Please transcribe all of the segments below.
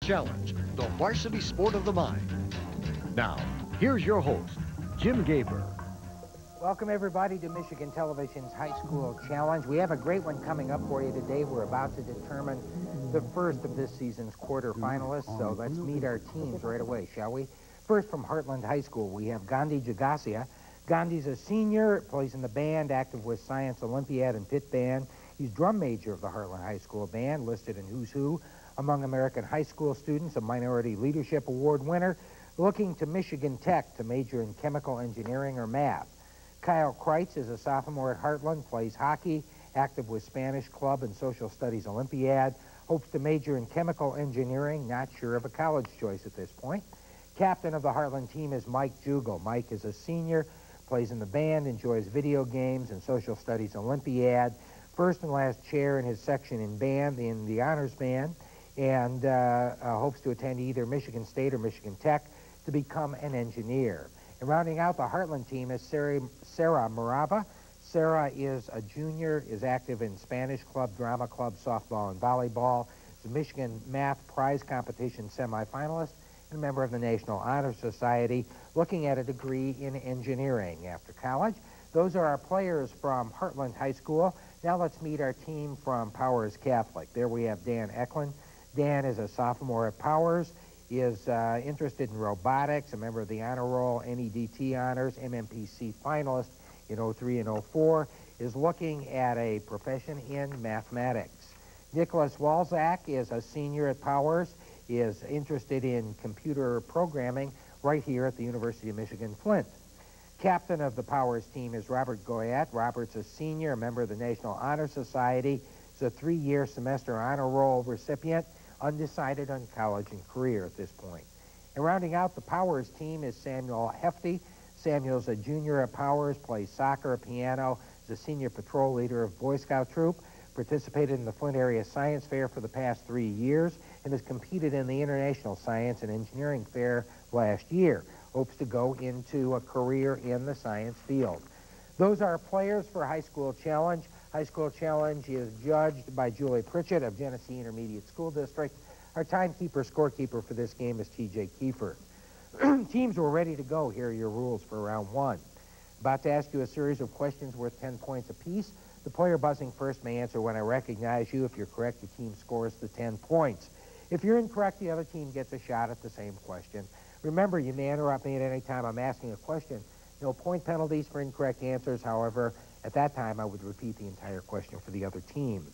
Challenge, the varsity sport of the mind. Now, here's your host, Jim Gaber. Welcome everybody to Michigan Television's High School Challenge. We have a great one coming up for you today. We're about to determine the first of this season's quarterfinalists, so let's meet our teams right away, shall we? First, from Hartland High School, we have Gandhi Jagasia. Gandhi's a senior, plays in the band, active with Science Olympiad and Pit Band. He's drum major of the Hartland High School Band, listed in Who's Who among American high school students, a Minority Leadership Award winner, looking to Michigan Tech to major in chemical engineering or math. Kyle Kreitz is a sophomore at Hartland, plays hockey, active with Spanish Club and Social Studies Olympiad, hopes to major in chemical engineering, not sure of a college choice at this point. Captain of the Hartland team is Mike Jugel. Mike is a senior, plays in the band, enjoys video games and Social Studies Olympiad, first and last chair in his section in band, in the honors band, and hopes to attend either Michigan State or Michigan Tech to become an engineer. And rounding out the Hartland team is Sarah Morava. Sarah is a junior, is active in Spanish Club, Drama Club, softball, and volleyball. Is a Michigan Math Prize Competition semifinalist and a member of the National Honor Society, looking at a degree in engineering after college. Those are our players from Hartland High School. Now let's meet our team from Powers Catholic. There we have Dan Eklund. Dan is a sophomore at Powers, is interested in robotics, a member of the honor roll, NEDT honors, MMPC finalist in 03 and 04, is looking at a profession in mathematics. Nicholas Walzak is a senior at Powers, is interested in computer programming right here at the University of Michigan Flint. Captain of the Powers team is Robert Goyette. Robert's a senior, a member of the National Honor Society. He's a 3-year semester honor roll recipient, undecided on college and career at this point. And rounding out the Powers team is Samuel Hefty. Samuel's a junior at Powers, plays soccer, piano, is a senior patrol leader of Boy Scout troop, participated in the Flint Area Science Fair for the past 3 years, and has competed in the International Science and Engineering Fair last year. Hopes to go into a career in the science field. Those are players for High School Challenge. High School Challenge is judged by Julie Pritchett of Genesee Intermediate School District. Our timekeeper, scorekeeper for this game is T.J. Kiefer. Teams were ready to go. Here are your rules for round one. About to ask you a series of questions worth 10 points apiece. The player buzzing first may answer when I recognize you. If you're correct, your team scores the 10 points. If you're incorrect, the other team gets a shot at the same question. Remember, you may interrupt me at any time I'm asking a question. No point penalties for incorrect answers. However, at that time, I would repeat the entire question for the other team.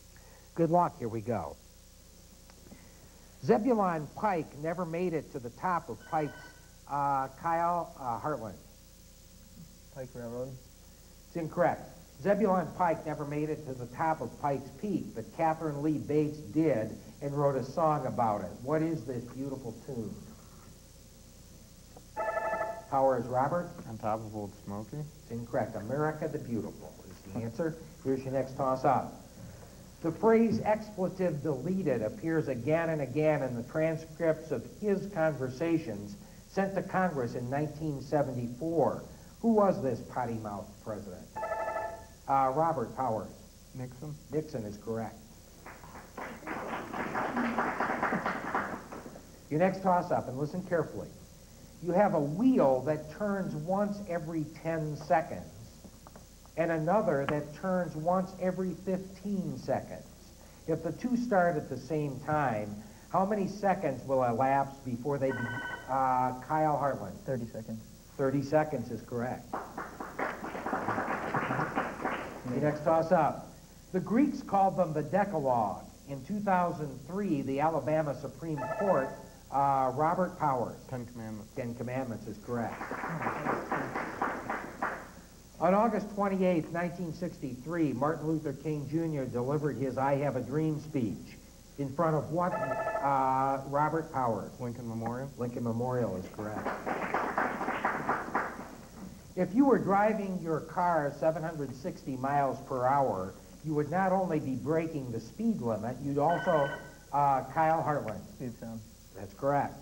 Good luck. Here we go. Zebulon Pike never made it to the top of Pike's Kyle Hartland. Pike Railroad. It's incorrect. Zebulon Pike never made it to the top of Pike's Peak, but Catherine Lee Bates did and wrote a song about it. What is this beautiful tune? Powers, Robert? On Top of Old Smoky. It's incorrect. America the Beautiful is the answer. Here's your next toss-up. The phrase expletive deleted appears again and again in the transcripts of his conversations sent to Congress in 1974. Who was this potty-mouthed president? Robert Powers. Nixon. Nixon is correct. Your next toss-up, and listen carefully. You have a wheel that turns once every 10 seconds and another that turns once every 15 seconds. If the two start at the same time, how many seconds will elapse before they Kyle Hartland? 30 seconds. 30 seconds is correct. Your next toss-up. The Greeks called them the Decalogue. In 2003, the Alabama Supreme Court, Robert Powers. 10 Commandments. 10 Commandments is correct. On August 28, 1963, Martin Luther King Jr. delivered his I Have a Dream speech in front of what, Robert Powers? Lincoln Memorial. Lincoln Memorial is correct. If you were driving your car 760 miles per hour, you would not only be breaking the speed limit, you'd also, Kyle Hartland. Speed sound. That's correct.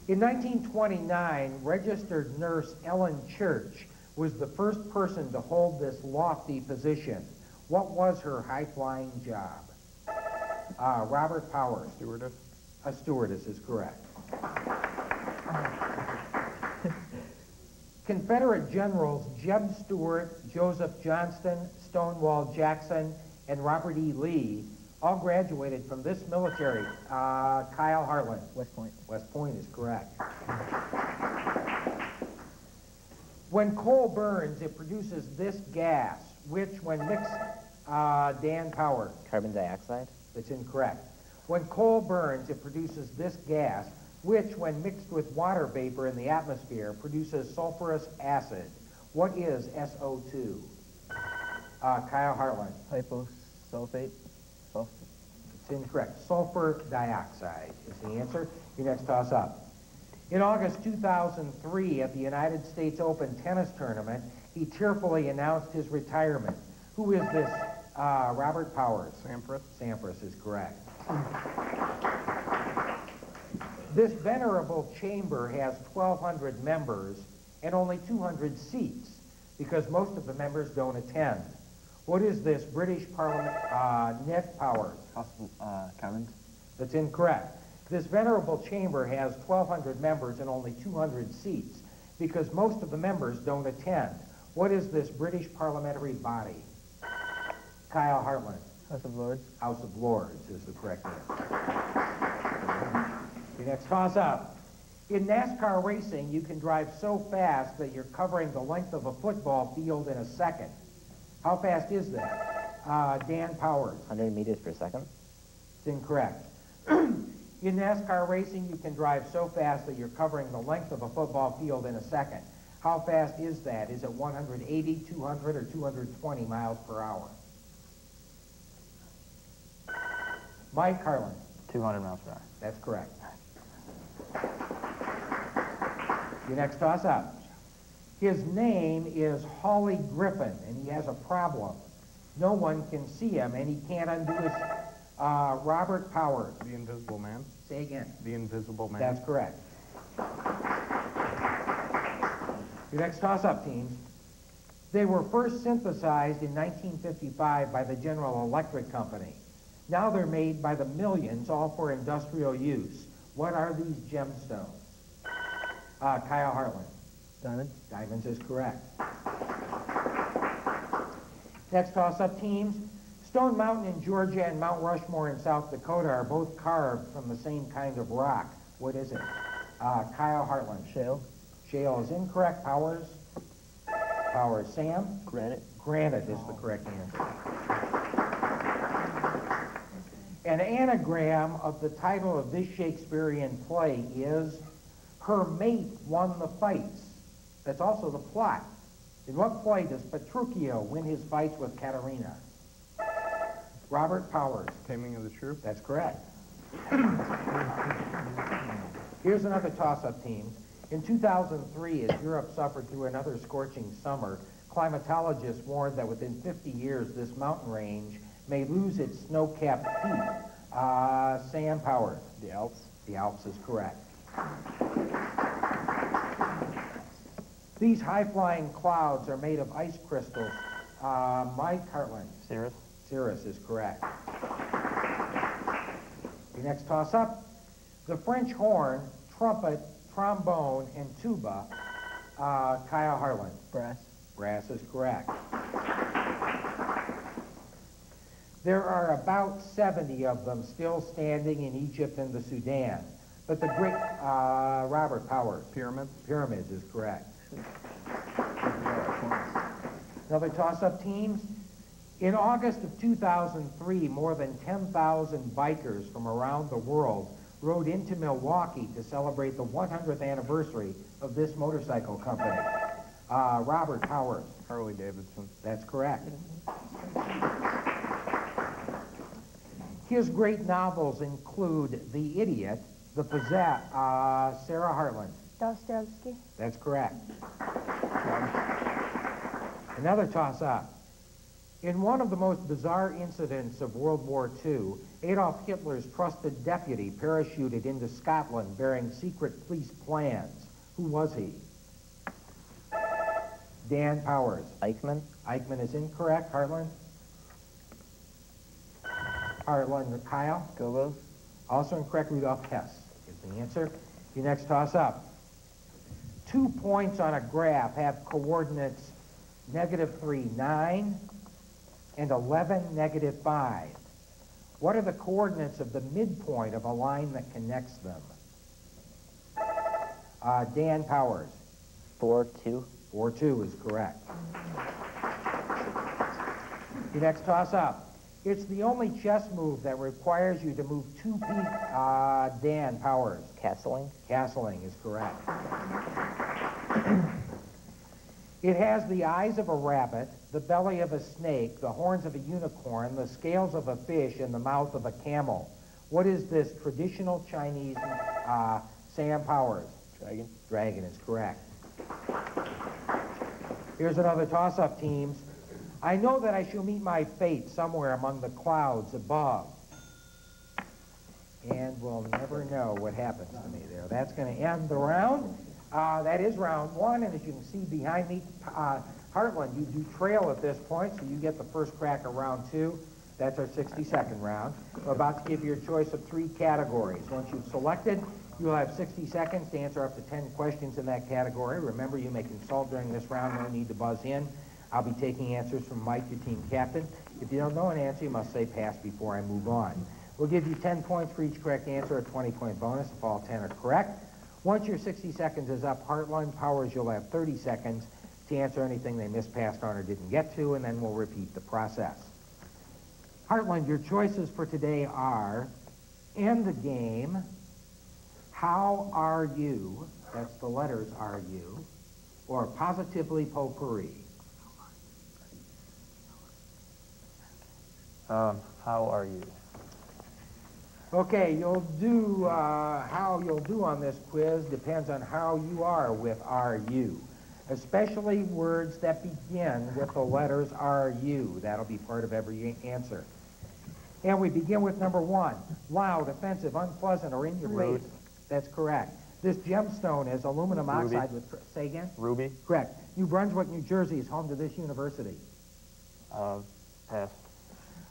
In 1929, registered nurse Ellen Church was the first person to hold this lofty position. What was her high-flying job? Robert Powers. Stewardess. A stewardess is correct. Confederate generals Jeb Stuart, Joseph Johnston, Stonewall Jackson, and Robert E. Lee all graduated from this military. Kyle Hartland. West Point. West Point is correct. When coal burns, it produces this gas, which when mixed, Dan Power. Carbon dioxide? That's incorrect. When coal burns, it produces this gas, which when mixed with water vapor in the atmosphere produces sulfurous acid. What is SO2? Kyle Hartland. Hyposulfate. It's incorrect. Sulfur dioxide is the answer. Your next toss up. In August 2003, at the United States Open tennis tournament, he tearfully announced his retirement. Who is this? Robert Powers. Sampras. Sampras is correct. This venerable chamber has 1,200 members and only 200 seats because most of the members don't attend. What is this British Parliament? Net Powers. Commons. That's incorrect. This venerable chamber has 1,200 members and only 200 seats because most of the members don't attend. What is this British parliamentary body? Kyle Hartland. House of Lords. House of Lords is the correct answer. Your next toss-up. In NASCAR racing, you can drive so fast that you're covering the length of a football field in a second. How fast is that? Dan Powers. 100 meters per second? It's incorrect. In NASCAR racing, you can drive so fast that you're covering the length of a football field in a second. How fast is that? Is it 180, 200, or 220 miles per hour? Mike Harlan. 200 miles per hour. That's correct. Your next toss-up. His name is Hawley Griffin, and he has a problem. No one can see him, and he can't undo his... Robert Powers. The Invisible Man. Say again. The Invisible Man. That's correct. Your next toss-up, teams. They were first synthesized in 1955 by the General Electric Company. Now they're made by the millions, all for industrial use. What are these gemstones? Kyle Hartland. Diamond. Diamonds is correct. Next toss-up, teams. Stone Mountain in Georgia and Mount Rushmore in South Dakota are both carved from the same kind of rock. What is it? Kyle Hartland. Shale. Shale is incorrect. Powers? Powers. Sam? Granite. Granite is the correct answer. An anagram of the title of this Shakespearean play is Her Mate Won the Fights. That's also the plot. In what play does Petruchio win his fights with Katerina? Robert Powers. Taming of the Shrew. That's correct. Here's another toss-up, team. In 2003, as Europe suffered through another scorching summer, climatologists warned that within 50 years, this mountain range may lose its snow-capped peak. Sam Powers. The Alps. The Alps is correct. These high-flying clouds are made of ice crystals. Mike Hartland. Cirrus. Cirrus is correct. Your next toss-up. The French horn, trumpet, trombone, and tuba. Kyle Hartland. Brass. Brass is correct. There are about 70 of them still standing in Egypt and the Sudan. But the great, Robert Powers. Pyramids. Pyramids is correct. Another toss-up, teams. In August of 2003, more than 10,000 bikers from around the world rode into Milwaukee to celebrate the 100th anniversary of this motorcycle company. Robert Powers. Harley Davidson. That's correct. His great novels include The Idiot, The Possessed, Sarah Hartland. Dostoevsky. That's correct. Another toss-up. In one of the most bizarre incidents of World War II, Adolf Hitler's trusted deputy parachuted into Scotland bearing secret police plans. Who was he? Dan Powers. Eichmann? Eichmann is incorrect. Hartland? Hartland, Kyle. Gogos. Also incorrect, Rudolph Hess is the answer. Your next toss-up. 2 points on a graph have coordinates -3, 9, and 11, -5. What are the coordinates of the midpoint of a line that connects them? Dan Powers. 4, 2. 4, 2 is correct. Your next toss-up. It's the only chess move that requires you to move 2 pieces. Dan Powers. Castling. Castling is correct. It has the eyes of a rabbit, the belly of a snake, the horns of a unicorn, the scales of a fish, and the mouth of a camel. What is this traditional Chinese, Sam Powers? Dragon. Dragon is correct. Here's another toss-up, teams. I know that I shall meet my fate somewhere among the clouds above. And we'll never know what happens to me there. That's going to end the round. That is round 1, and as you can see behind me, Hartland, you do trail at this point, so you get the first crack at round 2. That's our 60-second round. We're about to give you a choice of 3 categories. Once you've selected, you'll have 60 seconds to answer up to 10 questions in that category. Remember, you may consult during this round. No need to buzz in. I'll be taking answers from Mike, your team captain. If you don't know an answer, you must say pass before I move on. We'll give you 10 points for each correct answer, a 20-point bonus if all 10 are correct. Once your 60 seconds is up, Hartland, Powers, you'll have 30 seconds to answer anything they missed, passed on, or didn't get to, and then we'll repeat the process. Hartland, your choices for today are end the game, how are you, that's the letters are you, or positively potpourri. How are you? Okay, you'll do, how you'll do on this quiz depends on how you are with are you, especially words that begin with the letters are you. That'll be part of every answer. And we begin with number 1, loud, offensive, unpleasant, or in your Rude. face. That's correct. This gemstone is aluminum Ruby. oxide with, say again? Ruby. Correct. New Brunswick, New Jersey is home to this university. Pass.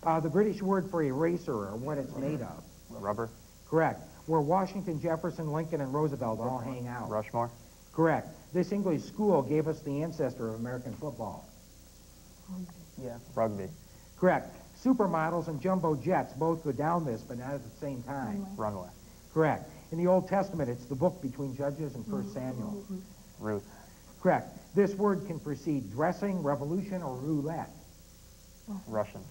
The British word for eraser, or what it's made of. Rubber. Correct. Where Washington, Jefferson, Lincoln, and Roosevelt all hang out. Rushmore. Correct. This English school gave us the ancestor of American football. Yeah. Rugby. Correct. Supermodels and jumbo jets both go down this, but not at the same time. Runway. Correct. In the Old Testament, it's the book between Judges and 1 Samuel. Ruth. Correct. This word can precede dressing, revolution, or roulette. Russian.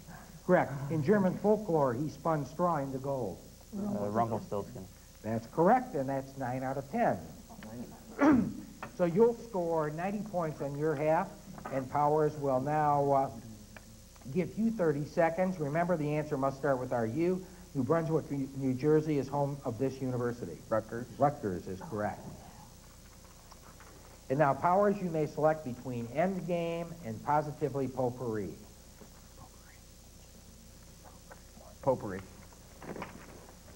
Correct. In German folklore, he spun straw into gold. Rumpelstiltskin. That's correct, and that's 9 out of 10. So you'll score 90 points on your half, and Powers will now give you 30 seconds. Remember, the answer must start with RU. New Brunswick, New Jersey is home of this university. Rutgers. Rutgers is correct. And now, Powers, you may select between end game and positively potpourri. Potpourri.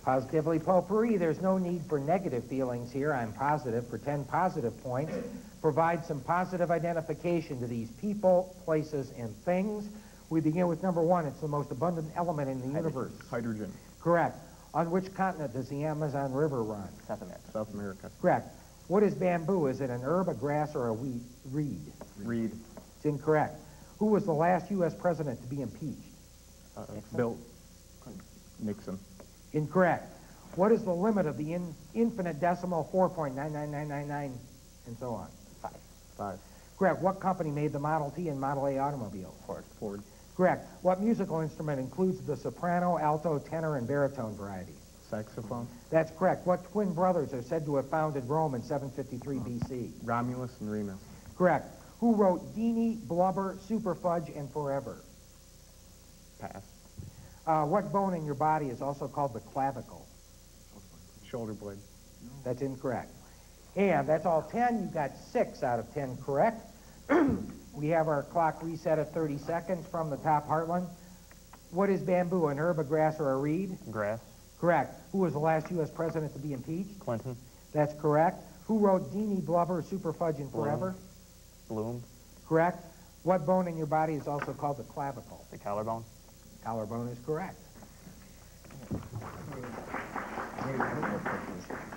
Positively potpourri, there's no need for negative feelings here. I'm positive for 10 positive points. Provide some positive identification to these people, places, and things. We begin with number 1. It's the most abundant element in the universe. Hydrogen. Correct. On which continent does the Amazon River run? South America. South America. Correct. What is bamboo? Is it an herb, a grass, or a reed? Reed. It's incorrect. Who was the last U.S. president to be impeached? Bill Nixon. Incorrect. What is the limit of the infinite decimal 4.99999 and so on? 5. Correct. What company made the Model T and Model A automobiles? Ford. Correct. What musical instrument includes the soprano, alto, tenor, and baritone varieties? Saxophone. That's correct. What twin brothers are said to have founded Rome in 753 B.C.? Romulus and Remus. Correct. Who wrote Deanie, Blubber, Super Fudge, and Forever? Pass. What bone in your body is also called the clavicle? Shoulder blade. That's incorrect. And that's all 10. You got 6 out of 10 correct. We have our clock reset at 30 seconds from the top, Hartland. What is bamboo, an herb, a grass, or a reed? Grass. Correct. Who was the last U.S. president to be impeached? Clinton. That's correct. Who wrote Deanie, Blubber, Super Fudge, and Forever? Bloom. Correct. What bone in your body is also called the clavicle? The collarbone. Collarbone is correct.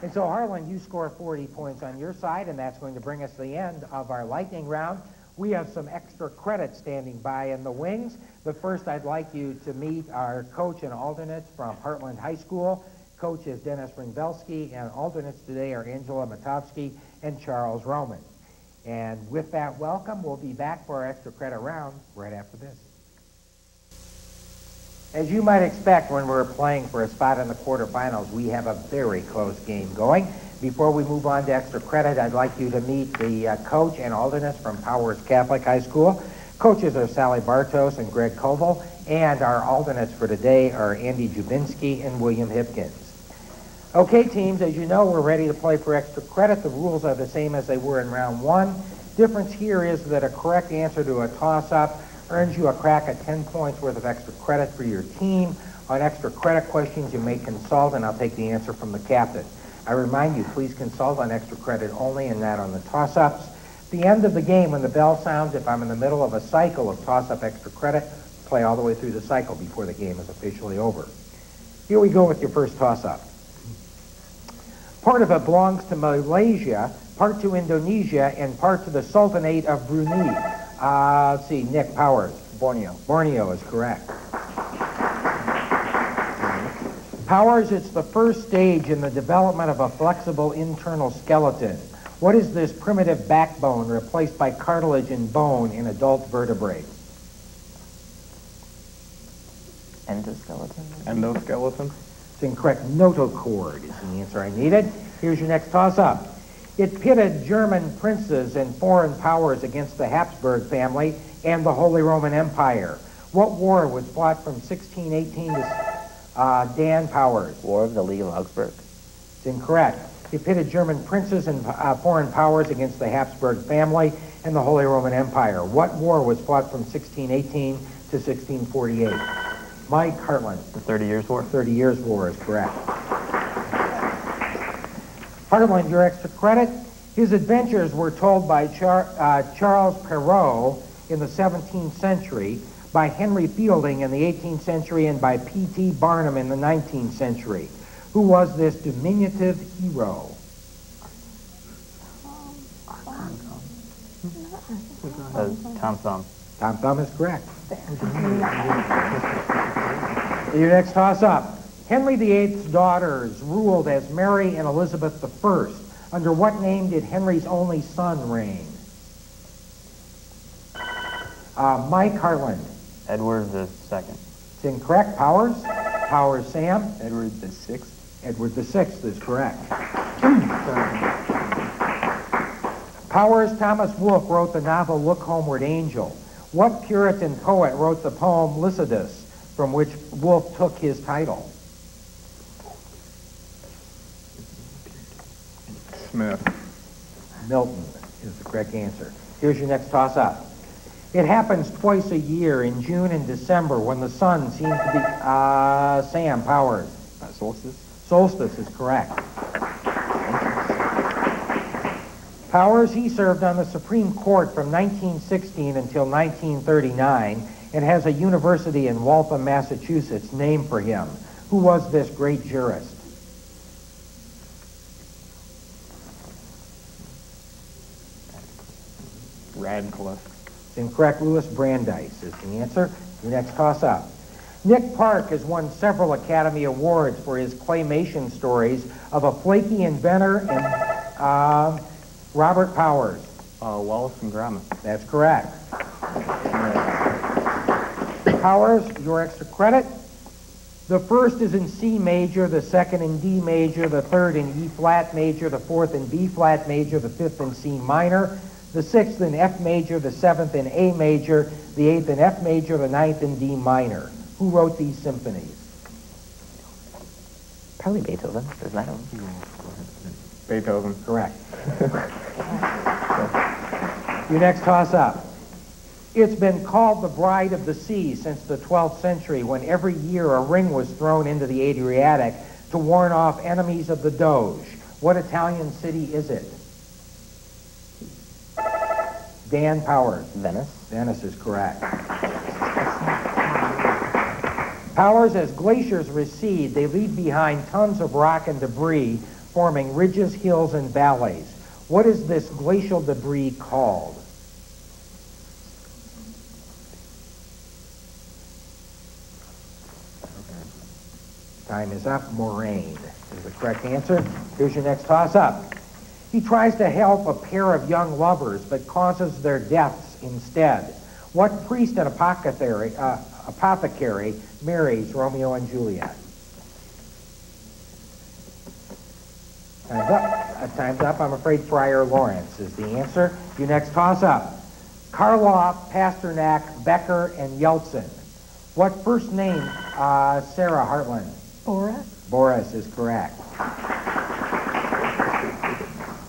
And so, Hartland, you score 40 points on your side, and that's going to bring us to the end of our lightning round. We have some extra credit standing by in the wings, but first I'd like you to meet our coach and alternates from Hartland High School. Coach is Dennis Ringbelski, and alternates today are Angela Matovsky and Charles Roman. And with that welcome, we'll be back for our extra credit round right after this. As you might expect when we're playing for a spot in the quarterfinals, we have a very close game going. Before we move on to extra credit, I'd like you to meet the coach and alternates from Powers Catholic High School. Coaches are Sally Bartos and Greg Koval, and our alternates for today are Andy Jubinski and William Hipkins. Okay, teams, as you know, we're ready to play for extra credit. The rules are the same as they were in round one. Difference here is that a correct answer to a toss-up earns you a crack at 10 points worth of extra credit for your team. On extra credit questions, you may consult, and I'll take the answer from the captain. I remind you, please consult on extra credit only and not on the toss-ups. At the end of the game, when the bell sounds, if I'm in the middle of a cycle of toss-up extra credit, play all the way through the cycle before the game is officially over. Here we go with your first toss-up. Part of it belongs to Malaysia, part to Indonesia, and part to the Sultanate of Brunei. Let's see, Nick Powers. Borneo. Borneo is correct. Powers, it's the first stage in the development of a flexible internal skeleton. What is this primitive backbone replaced by cartilage and bone in adult vertebrates? Endoskeleton? Endoskeleton. It's incorrect. Notochord is the answer I needed. Here's your next toss-up. It pitted German princes and foreign powers against the Habsburg family and the Holy Roman Empire. What war was fought from 1618 to Dan Powers? War of the League of Augsburg. It's incorrect. It pitted German princes and foreign powers against the Habsburg family and the Holy Roman Empire. What war was fought from 1618 to 1648? Mike Hartland. The 30 Years' War. 30 Years' War is correct. Hartland, your extra credit. His adventures were told by Charles Perrault in the 17th century, by Henry Fielding in the 18th century, and by P.T. Barnum in the 19th century. Who was this diminutive hero? Tom Thumb. Tom Thumb is correct. Your next toss-up. Henry VIII's daughters ruled as Mary and Elizabeth I. Under what name did Henry's only son reign? Mike Hartland. Edward II. It's incorrect. Powers? Powers, Sam? Edward VI. Edward VI is correct. Powers, Thomas Wolfe wrote the novel Look Homeward Angel. What Puritan poet wrote the poem Lycidas, from which Wolfe took his title? Smith. Milton is the correct answer. Here's your next toss-up. It happens twice a year, in June and December, when the sun seems to be... Sam Powers. Solstice. Solstice is correct. Powers, he served on the Supreme Court from 1916 until 1939 and has a university in Waltham, Massachusetts named for him. Who was this great jurist? Radcliffe. It's incorrect. Louis Brandeis is the answer. Your next toss-up. Nick Park has won several Academy Awards for his claymation stories of a flaky inventor and Robert Powers. Wallace and Gromit. That's correct. Powers, your extra credit. The first is in C major, the second in D major, the third in E flat major, the fourth in B flat major, the fifth in C minor, the sixth in F major, the seventh in A major, the eighth in F major, the ninth in D minor. Who wrote these symphonies? Probably Beethoven. Isn't that him? Beethoven. Correct. Your next toss-up. It's been called the Bride of the Sea since the 12th century, when every year a ring was thrown into the Adriatic to warn off enemies of the Doge. What Italian city is it? Dan Powers. Venice. Venice is correct. Powers, as glaciers recede, they leave behind tons of rock and debris, forming ridges, hills, and valleys. What is this glacial debris called? Time is up. Moraine is the correct answer. Here's your next toss-up. He tries to help a pair of young lovers, but causes their deaths instead. What priest and apothecary marries Romeo and Juliet? Time's up. Time's up. I'm afraid Friar Lawrence is the answer. Your next toss-up. Karloff, Pasternak, Becker, and Yeltsin. What first name, Sarah Hartland? Boris. Boris is correct.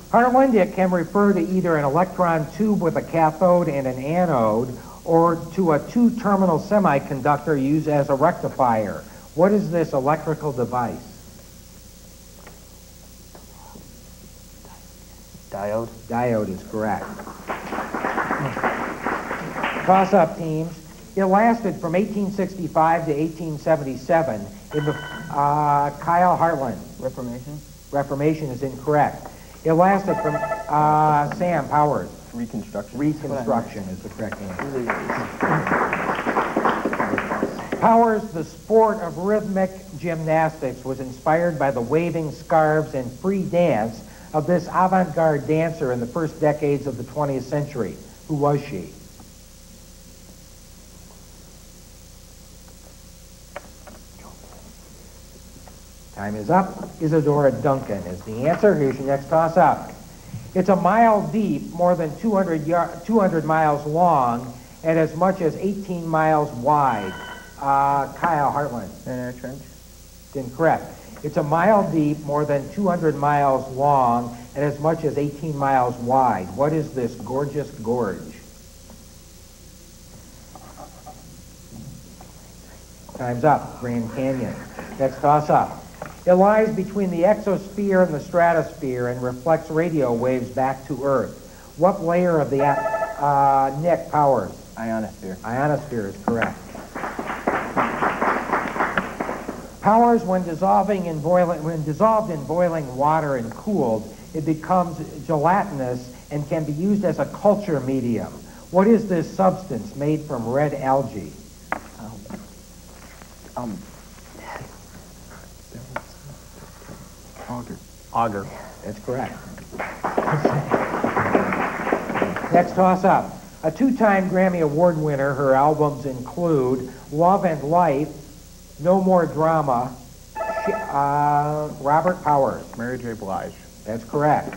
Hartlandic can refer to either an electron tube with a cathode and an anode, or to a two-terminal semiconductor used as a rectifier. What is this electrical device? Diode. Diode is correct. Toss-up teams. It lasted from 1865 to 1877 in the Kyle Hartland. Reformation. Reformation is incorrect. It lasted from Sam Powers. Reconstruction. Reconstruction is the correct answer. Powers, the sport of rhythmic gymnastics, was inspired by the waving scarves and free dance of this avant-garde dancer in the first decades of the 20th century. Who was she? Time is up. Isadora Duncan is the answer. Here's your next toss-up. It's a mile deep, more than 200 miles long, and as much as 18 miles wide. Kyle Hartland. An air trench. It's incorrect. It's a mile deep, more than 200 miles long, and as much as 18 miles wide. What is this gorgeous gorge? Time's up. Grand Canyon. Next toss-up. It lies between the exosphere and the stratosphere and reflects radio waves back to Earth. What layer of the Nick Powers? Ionosphere. Ionosphere is correct. Powers, when dissolved in boiling water and cooled, it becomes gelatinous and can be used as a culture medium. What is this substance made from red algae? Auger. That's correct. Next toss-up. A two-time Grammy Award winner, her albums include Love and Life, No More Drama, Robert Powers. Mary J. Blige. That's correct.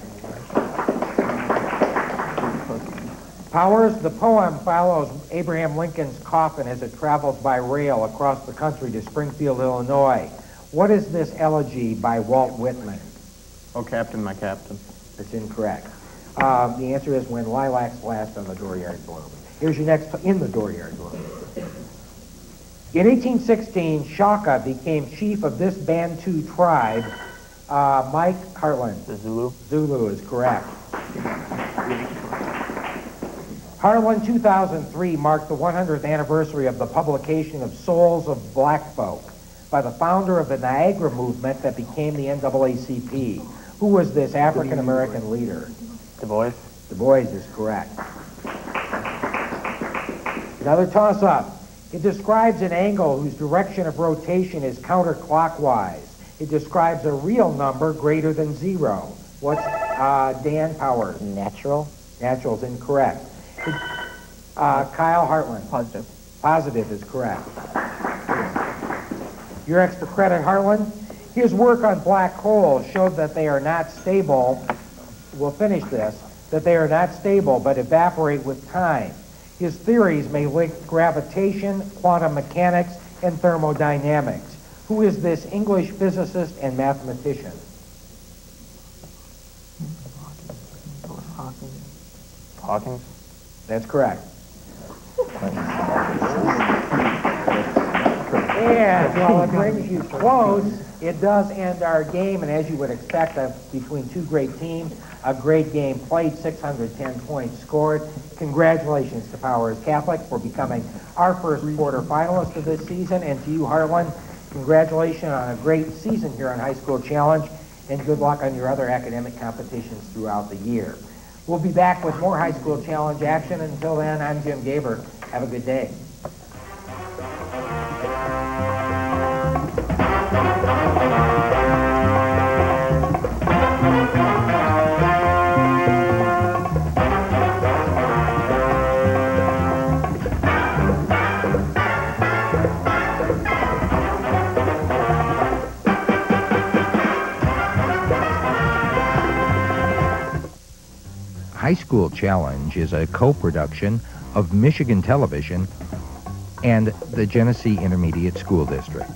Powers, the poem follows Abraham Lincoln's coffin as it travels by rail across the country to Springfield, Illinois. What is this elegy by Walt Whitman? Oh, Captain, my captain. That's incorrect. The answer is When Lilacs Last on the Dooryard Bloom. Here's your next, In the Dooryard Bloom. In 1816, Shaka became chief of this Bantu tribe. Mike Hartland. The Zulu. Zulu is correct. Hartland 2003 marked the 100th anniversary of the publication of Souls of Black Folk by the founder of the Niagara movement that became the NAACP. Who was this African-American leader? Du Bois. Du Bois is correct. Another toss-up. It describes an angle whose direction of rotation is counterclockwise. It describes a real number greater than 0. What's Dan Powers? Natural. Natural's incorrect. Kyle Hartland. Positive. Positive is correct. Your extra credit, Hartland. His work on black holes showed that they are not stable. We'll finish this. That they are not stable but evaporate with time. His theories may link gravitation, quantum mechanics, and thermodynamics. Who is this English physicist and mathematician? Hawking. That's correct. And while it brings you close, it does end our game, and as you would expect, between two great teams, a great game played, 610 points scored. Congratulations to Powers Catholic for becoming our first quarterfinalist of this season, and to you, Hartland, congratulations on a great season here on High School Challenge, and good luck on your other academic competitions throughout the year. We'll be back with more High School Challenge action. Until then, I'm Jim Gaber. Have a good day. High School Challenge is a co-production of Michigan Television and the Genesee Intermediate School District.